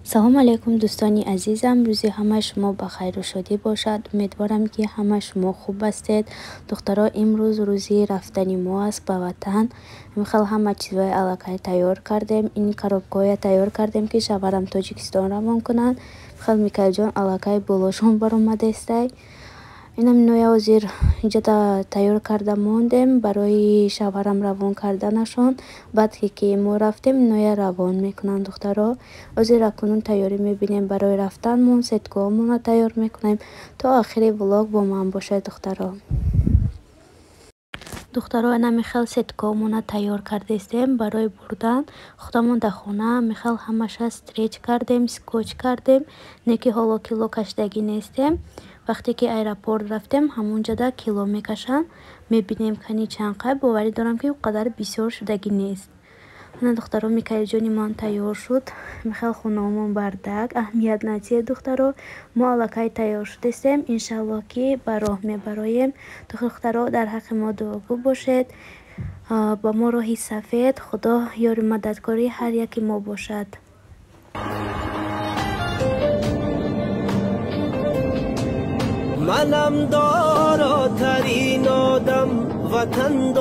سلام علیکم دوستانی عزیزم، روزی همه شما بخیر و شادی باشد. امیدوارم که همه شما خوب هستید. دخترها امروز روزی رفتن ما است به وطن. میخوام همه چیزای علاقه تیار کردیم. این کارابکای تیار کردیم که شوهرم تاجیکستان روان کنند. میخوام میکایل جان علاقه بولاشون برآمده است. اینم نویا وزیر اینجا تیار کرده موندیم برای شوهرم روان کردنشون. بعد که ما رفتیم نویا روان میکنن دخترها. وزیر کنون تیاری میبینیم برای رفتنمون. ستکامون رو تیار میکنیم تا آخری ولاگ با من باشه دخترها نمیخواد ستکامون رو تیار کرده استیم برای بردن. خودمون در خونه میخواد همش استریچ کردیم، سکوچ کردیم، نکی حالا کیلو کشیدگی نیستیم. وقتی که ایرپورت رفتیم همونجا دا کیلو میکشن، میبینیم کنی چند قد باوری دارم که قدر بسیار شدگی نیست. نه دخترها میکایل جانی من تیار شد، میخواد خونمون بردگ اهمیت ندید دخترها. ما علاقه تیار شده استیم، انشالله که براه میبرایم. دخترها در حق ما دعاگو باشید. با ما راهی سفید، خدا یار مددکاری هر یکی ما باشد. منم داراترین آدم، وطن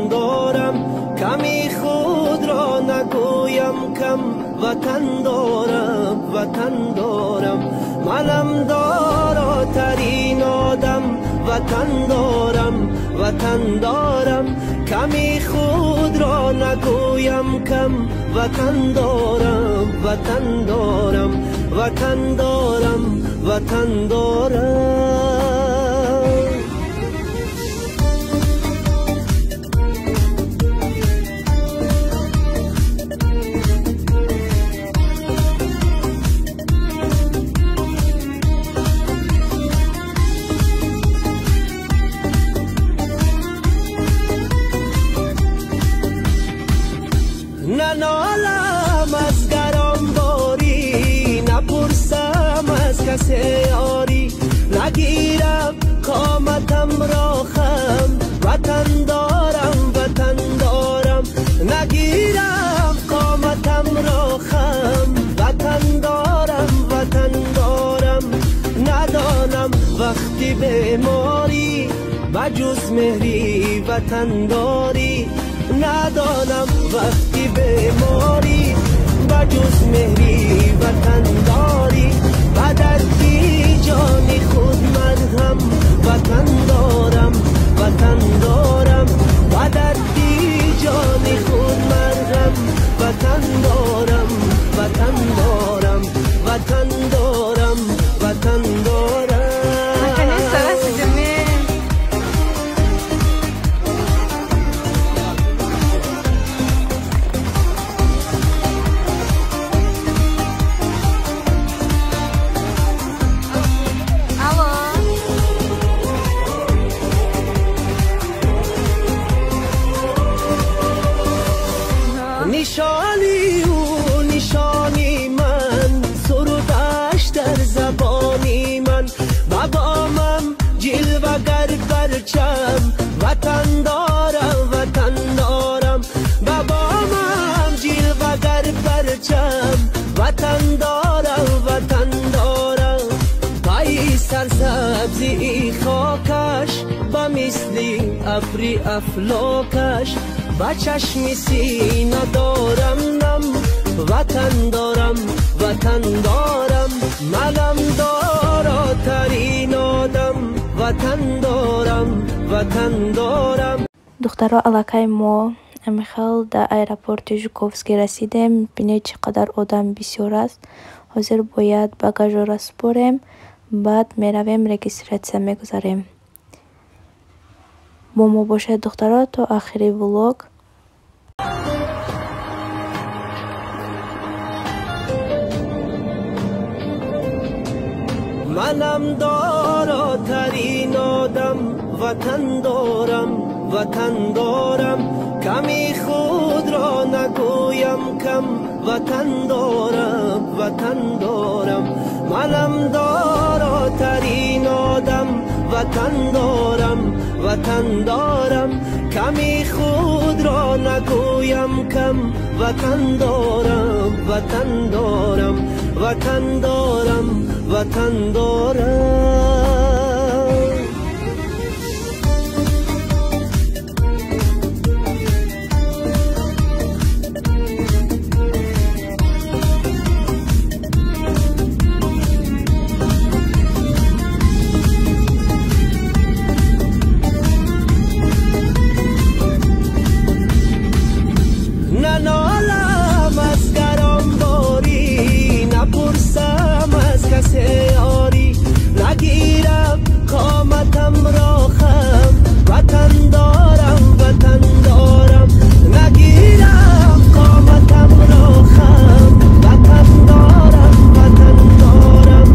دارم کمی خود را نگویم کم. وطن دارم منم داراترین آدم، وطن دارم کمی خود را نگویم کم. وطن دارم ننالم از گران باری، نپرسم از کسی یاری. نگیرم قامتم را خم، وطن دارم نگیرم قامتم را خم. وطن دارم ندانم وقتی بیماری بجز مهری وطن داری. ندانم وقتی بیماری بجز مهری وطن داری. و دردی جانی خود مرهم، وطن دارم و دردی جانی خود مرهم. وطن دارم نشانی من سرودش در زبانی من. بابامم جلوگر پرچم، وطن دارم بابامم جلوگر پرچم. وطن دارم پای سرسبزی خاکش با مثلی ابری افلاکش. با چشم سینه دارم نم، وطن دارم منم داراترین آدم. وطن دارم دخترها علاقه ما میخوال در ایرپورت ژوکوفسکی رسیدیم. بینید چقدر آدم بسیار است. حاضر باید باگاژ را سپاریم، بعد میرویم رجیستراسیون میگذاریم. با ما باشه دخترها تا آخری ولاگ. منم داراترین آدم، وطن دارم کمی خود را نگویم کم. وطن دارم منم داراترین آدم، وطن دارم وطن دارم کمی خود را نگویم کم وطن دارم وطن دارم وطن دارم وطن دارم ننالم از گرانباری نپرسم از کسی یاری نگیرم قامتم را خم وطن دارم وطن دارم نگیرم قامتم را خم وطن دارم وطن دارم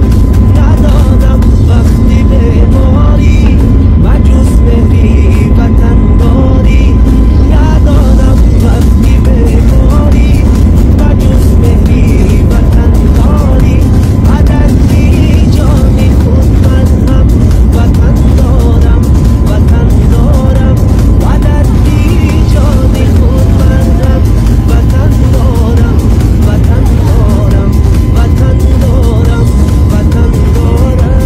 ندادم وقتی بیماری مجوز مهری وطن داری ندادم وقتی بیماری مجوز مهری وطن داری عددی جانی خود من هم وطن دارم وطن دارم عددی جانی خود من هم وطن دارم وطن دارم وطن دارم وطن دارم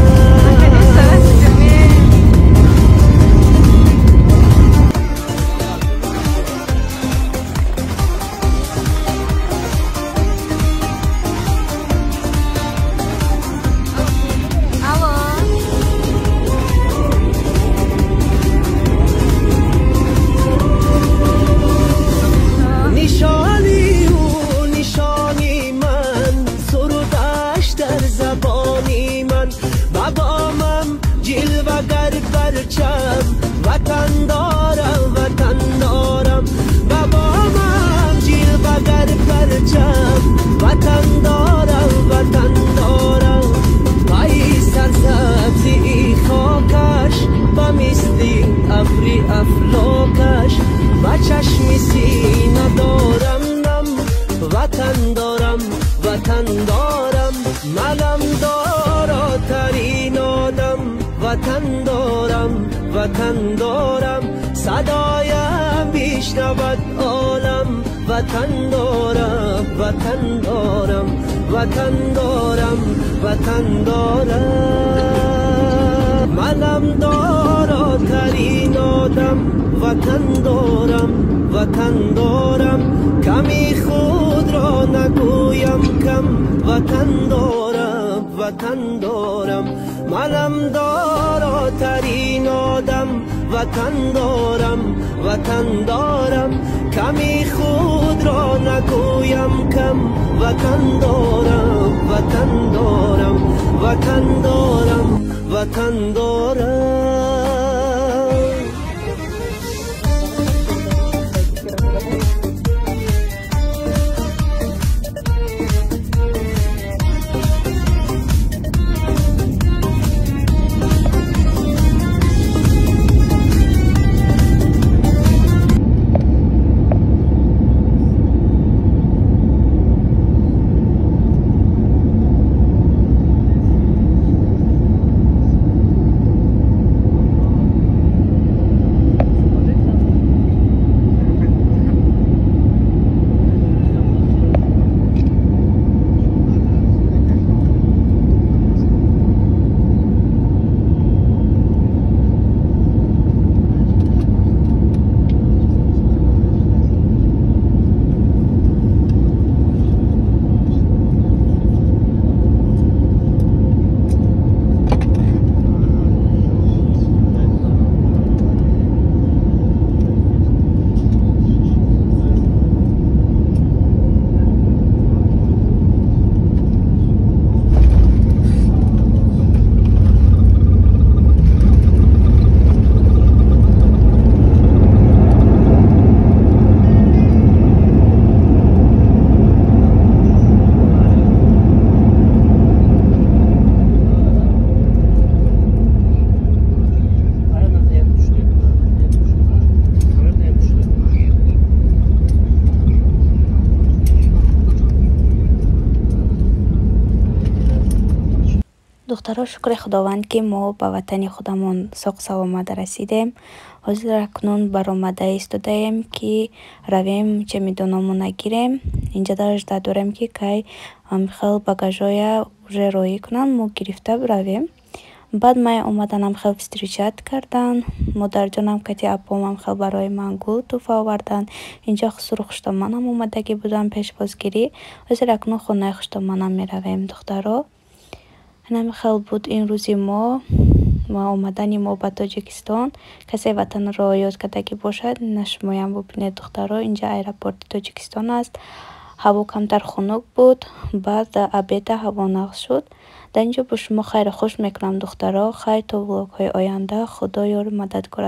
نشانی او نشانی من سرودش در زبانی من بابامم جلوگر پرچم وطن دارم وطن دارم بابامم جلوگر پرچم وطن دارم وطن دارم پای سرسبزی خاکش با مثلی ابری افلاکش و چشمی سینه دارم نم وطن دارم وطن دارم ملم دارا ترین آدم وطن دارم وطن دارم صدایم بیشنود عالم وطن دارم وطن دارم وطن دارم وطن دارم ملم دارا ترین آدم وطن دارم وطن دارم کمی خود را نگویم کم وطن دارم وطن دارم منم دارا ترین آدم وطن دارم وطن دارم کمی خود را نگویم کم وطن دارم وطن دارم وطن دارم وطن دارم духтаро, шукри худованд, ки мо ба ватани худамон соғ саломат расидем. Ҳозир акнун баромада истодаем, ки равем чемоданомона гирем. Инҷа дажда дорем, ки кай Михаил багажоя уже роӣ кунанд, мо гирифта равем. Баъд май омаданам хел встречат кардан. Модарҷонам кати апомам хел барои ман гул тӯҳфа овардан. Инҷа хусур хуштоманам омадаги будам пешбозгирӣ. Ҳозир акнун хонаи хуштоманам меравем духтаро. Ҳинами хел буд ин рӯзи мо ва омадани мо ба Тоҷикистон. Касе ватанро ёд кардагӣ бошад, нашумоям бубинед духтаро. Инҷа аэропорти Тоҷикистон аст. ҳаво камтар хунук буд. Баъд обеда ҳаво нағз шуд. Дар инҷо бо шумо хайри хуш мекунам духтаро. Хайр то влогҳои оянда. Худо ёру мададкор.